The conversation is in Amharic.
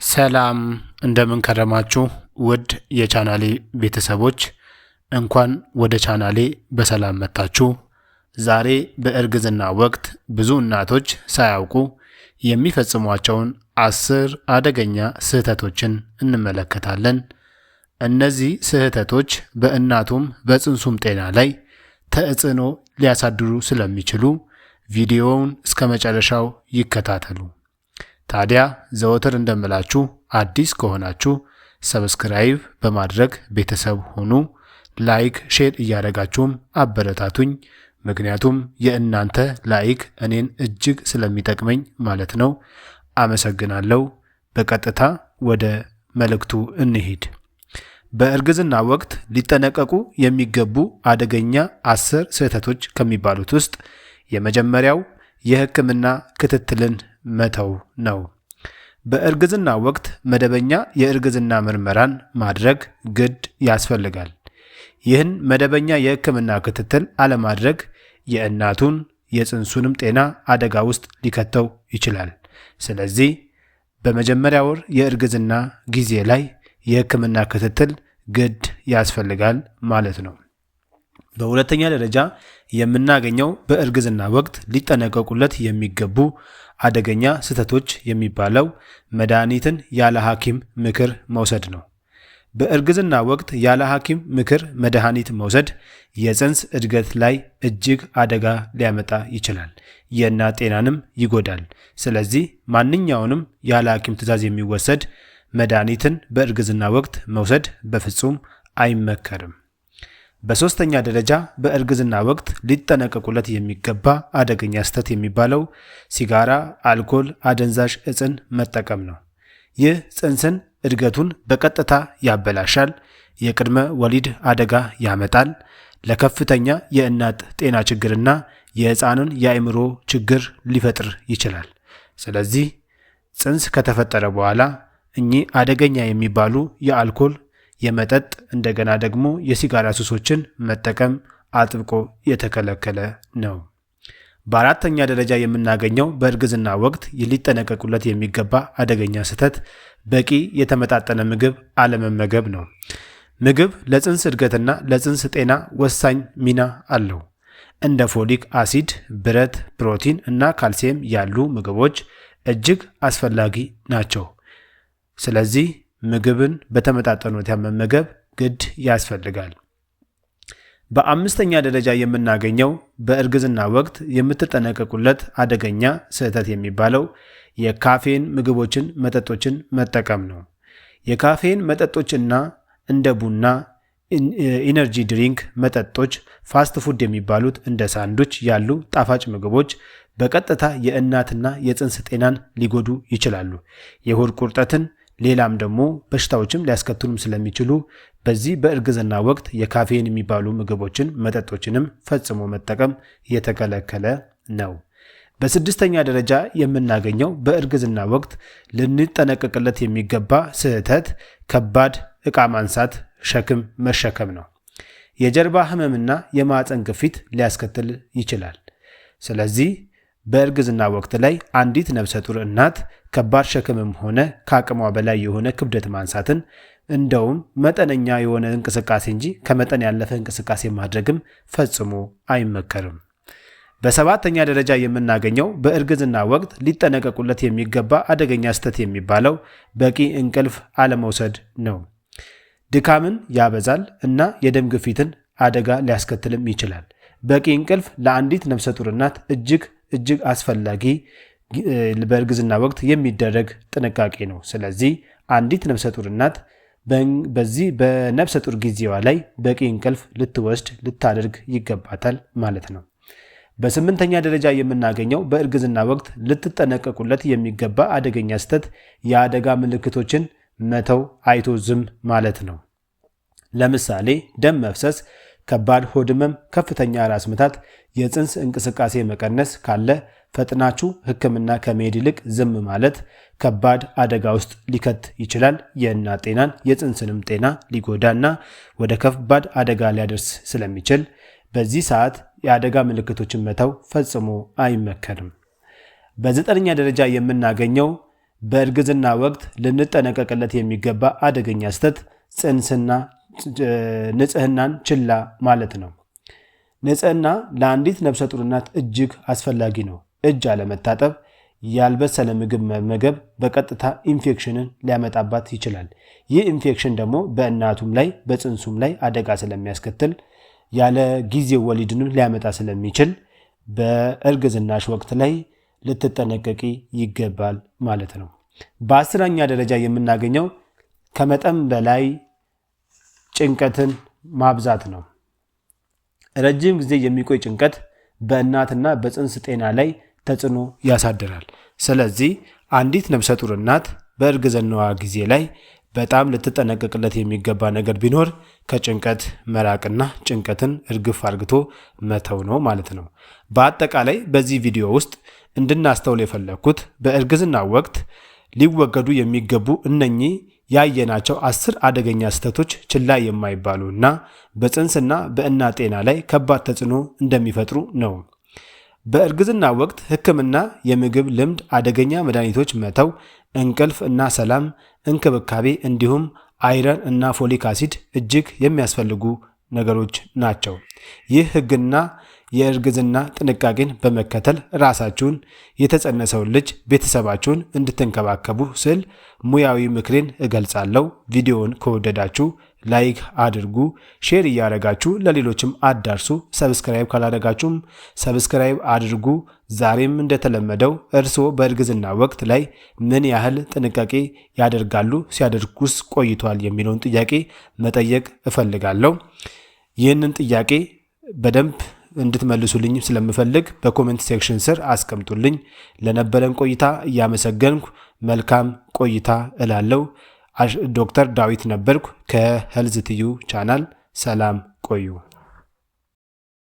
ሰላም እንደምን ከረማችሁ ውድ የቻናሌ ቤተሰቦች፣ እንኳን ወደ ቻናሌ በሰላም መጣችሁ። ዛሬ በእርግዝና ወቅት ብዙ እናቶች ሳያውቁ የሚፈጽሟቸውን 10 አደገኛ ስህተቶችን እንመለከታለን። እነዚህ ስህተቶች በእናቱም በጽንሱም ጤና ላይ ተጽዕኖ ሊያሳድሩ ስለሚችሉ ቪዲዮውን እስከ መጨረሻው ይከታተሉ። ታዲያ ዘወትር እንደምላችሁ አዲስ ከሆናችሁ ሰብስክራይብ በማድረግ ቤተሰብ ሁኑ። ላይክ፣ ሼር እያደረጋችሁም አበረታቱኝ። ምክንያቱም የእናንተ ላይክ እኔን እጅግ ስለሚጠቅመኝ ማለት ነው። አመሰግናለሁ። በቀጥታ ወደ መልእክቱ እንሂድ። በእርግዝና ወቅት ሊጠነቀቁ የሚገቡ አደገኛ 10 ስህተቶች ከሚባሉት ውስጥ የመጀመሪያው የሕክምና ክትትልን መተው ነው። በእርግዝና ወቅት መደበኛ የእርግዝና ምርመራን ማድረግ ግድ ያስፈልጋል። ይህን መደበኛ የሕክምና ክትትል አለማድረግ የእናቱን የጽንሱንም ጤና አደጋ ውስጥ ሊከተው ይችላል። ስለዚህ በመጀመሪያ ወር የእርግዝና ጊዜ ላይ የሕክምና ክትትል ግድ ያስፈልጋል ማለት ነው። በሁለተኛ ደረጃ የምናገኘው በእርግዝና ወቅት ሊጠነቀቁለት የሚገቡ አደገኛ ስህተቶች የሚባለው መድኃኒትን ያለ ሐኪም ምክር መውሰድ ነው። በእርግዝና ወቅት ያለ ሐኪም ምክር መድኃኒት መውሰድ የጽንስ እድገት ላይ እጅግ አደጋ ሊያመጣ ይችላል። የእናት ጤናንም ይጎዳል። ስለዚህ ማንኛውንም ያለ ሐኪም ትዕዛዝ የሚወሰድ መድኃኒትን በእርግዝና ወቅት መውሰድ በፍጹም አይመከርም። በሶስተኛ ደረጃ በእርግዝና ወቅት ሊጠነቀቁለት የሚገባ አደገኛ ስህተት የሚባለው ሲጋራ፣ አልኮል፣ አደንዛዥ እጽን መጠቀም ነው። ይህ ጽንስን እድገቱን በቀጥታ ያበላሻል፣ የቅድመ ወሊድ አደጋ ያመጣል፣ ለከፍተኛ የእናት ጤና ችግርና የሕፃኑን የአእምሮ ችግር ሊፈጥር ይችላል። ስለዚህ ጽንስ ከተፈጠረ በኋላ እኚህ አደገኛ የሚባሉ የአልኮል የመጠጥ እንደገና ደግሞ የሲጋራ ሱሶችን መጠቀም አጥብቆ የተከለከለ ነው። በአራተኛ ደረጃ የምናገኘው በእርግዝና ወቅት ሊጠነቀቁለት የሚገባ አደገኛ ስህተት በቂ የተመጣጠነ ምግብ አለመመገብ ነው። ምግብ ለጽንስ እድገትና ለጽንስ ጤና ወሳኝ ሚና አለው። እንደ ፎሊክ አሲድ፣ ብረት፣ ፕሮቲን እና ካልሲየም ያሉ ምግቦች እጅግ አስፈላጊ ናቸው። ስለዚህ ምግብን በተመጣጠነ ሁኔታ መመገብ ግድ ያስፈልጋል። በአምስተኛ ደረጃ የምናገኘው በእርግዝና ወቅት የምትጠነቀቁለት አደገኛ ስህተት የሚባለው የካፌን ምግቦችን፣ መጠጦችን መጠቀም ነው። የካፌን መጠጦችና እንደ ቡና፣ ኢነርጂ ድሪንክ መጠጦች፣ ፋስት ፉድ የሚባሉት እንደ ሳንዱች ያሉ ጣፋጭ ምግቦች በቀጥታ የእናትና የጽንስ ጤናን ሊጎዱ ይችላሉ። የሆድ ቁርጠትን ሌላም ደግሞ በሽታዎችም ሊያስከትሉም ስለሚችሉ በዚህ በእርግዝና ወቅት የካፌን የሚባሉ ምግቦችን መጠጦችንም ፈጽሞ መጠቀም የተከለከለ ነው። በስድስተኛ ደረጃ የምናገኘው በእርግዝና ወቅት ልንጠነቀቅለት የሚገባ ስህተት ከባድ ዕቃ ማንሳት፣ ሸክም መሸከም ነው። የጀርባ ህመምና የማህፀን ግፊት ሊያስከትል ይችላል። ስለዚህ በእርግዝና ወቅት ላይ አንዲት ነፍሰ ጡር እናት ከባድ ሸክምም ሆነ ከአቅሟ በላይ የሆነ ክብደት ማንሳትን እንደውም መጠነኛ የሆነ እንቅስቃሴ እንጂ ከመጠን ያለፈ እንቅስቃሴ ማድረግም ፈጽሞ አይመከርም። በሰባተኛ ደረጃ የምናገኘው በእርግዝና ወቅት ሊጠነቀቁለት የሚገባ አደገኛ ስህተት የሚባለው በቂ እንቅልፍ አለመውሰድ ነው። ድካምን ያበዛል እና የደም ግፊትን አደጋ ሊያስከትልም ይችላል። በቂ እንቅልፍ ለአንዲት ነፍሰ ጡር እናት እጅግ አስፈላጊ በእርግዝና ወቅት የሚደረግ ጥንቃቄ ነው። ስለዚህ አንዲት ነፍሰ ጡር እናት በዚህ በነፍሰ ጡር ጊዜዋ ላይ በቂ እንቅልፍ ልታደርግ ይገባታል ማለት ነው። በስምንተኛ ደረጃ የምናገኘው በእርግዝና ወቅት ልትጠነቀቁለት የሚገባ አደገኛ ስህተት የአደጋ ምልክቶችን መተው፣ አይቶ ዝም ማለት ነው። ለምሳሌ ደም መፍሰስ፣ ከባድ ሆድ ህመም፣ ከፍተኛ ራስ ምታት፣ የጽንስ እንቅስቃሴ መቀነስ ካለ ፈጥናችሁ ሕክምና ከመሄድ ይልቅ ዝም ማለት ከባድ አደጋ ውስጥ ሊከት ይችላል። የእናት ጤናን የጽንስንም ጤና ሊጎዳና ወደ ከባድ አደጋ ሊያደርስ ስለሚችል በዚህ ሰዓት የአደጋ ምልክቶችን መተው ፈጽሞ አይመከርም። በዘጠነኛ ደረጃ የምናገኘው በእርግዝና ወቅት ልንጠነቀቅለት የሚገባ አደገኛ ስህተት ጽንስና ንጽህናን ችላ ማለት ነው። ንጽህና ለአንዲት ነፍሰ ጡር እናት እጅግ አስፈላጊ ነው። እጅ አለመታጠብ፣ ያልበሰለ ምግብ መመገብ በቀጥታ ኢንፌክሽንን ሊያመጣባት ይችላል። ይህ ኢንፌክሽን ደግሞ በእናቱም ላይ በጽንሱም ላይ አደጋ ስለሚያስከትል ያለ ጊዜው ወሊድንም ሊያመጣ ስለሚችል በእርግዝናሽ ወቅት ላይ ልትጠነቀቂ ይገባል ማለት ነው። በ10ኛ ደረጃ የምናገኘው ከመጠን በላይ ጭንቀትን ማብዛት ነው። ረጅም ጊዜ የሚቆይ ጭንቀት በእናትና በጽንስ ጤና ላይ ተጽዕኖ ያሳድራል። ስለዚህ አንዲት ነፍሰ ጡር እናት በእርግዝናዋ ጊዜ ላይ በጣም ልትጠነቀቅለት የሚገባ ነገር ቢኖር ከጭንቀት መራቅና ጭንቀትን እርግፍ አርግቶ መተው ነው ማለት ነው። በአጠቃላይ በዚህ ቪዲዮ ውስጥ እንድናስተውል የፈለግኩት በእርግዝና ወቅት ሊወገዱ የሚገቡ እነኚህ ያየናቸው 10 አደገኛ ስህተቶች ችላ የማይባሉ እና በጽንስና በእናት ጤና ላይ ከባድ ተጽዕኖ እንደሚፈጥሩ ነው። በእርግዝና ወቅት ሕክምና፣ የምግብ ልምድ፣ አደገኛ መድኃኒቶች መተው፣ እንቅልፍ እና ሰላም፣ እንክብካቤ እንዲሁም አይረን እና ፎሊክ አሲድ እጅግ የሚያስፈልጉ ነገሮች ናቸው። ይህ ሕግና የእርግዝና ጥንቃቄን በመከተል ራሳችሁን፣ የተጸነሰውን ልጅ፣ ቤተሰባችሁን እንድትንከባከቡ ስል ሙያዊ ምክሬን እገልጻለሁ። ቪዲዮውን ከወደዳችሁ ላይክ አድርጉ፣ ሼር እያደረጋችሁ ለሌሎችም አዳርሱ። ሰብስክራይብ ካላደረጋችሁም ሰብስክራይብ አድርጉ። ዛሬም እንደተለመደው እርስዎ በእርግዝና ወቅት ላይ ምን ያህል ጥንቃቄ ያደርጋሉ? ሲያደርጉስ ቆይቷል? የሚለውን ጥያቄ መጠየቅ እፈልጋለሁ። ይህንን ጥያቄ በደንብ እንድትመልሱልኝ ስለምፈልግ በኮሜንት ሴክሽን ስር አስቀምጡልኝ። ለነበረን ቆይታ እያመሰገንኩ መልካም ቆይታ እላለሁ። ዶክተር ዳዊት ነበርኩ ከሄልዝ ቲዩ ቻናል። ሰላም ቆዩ።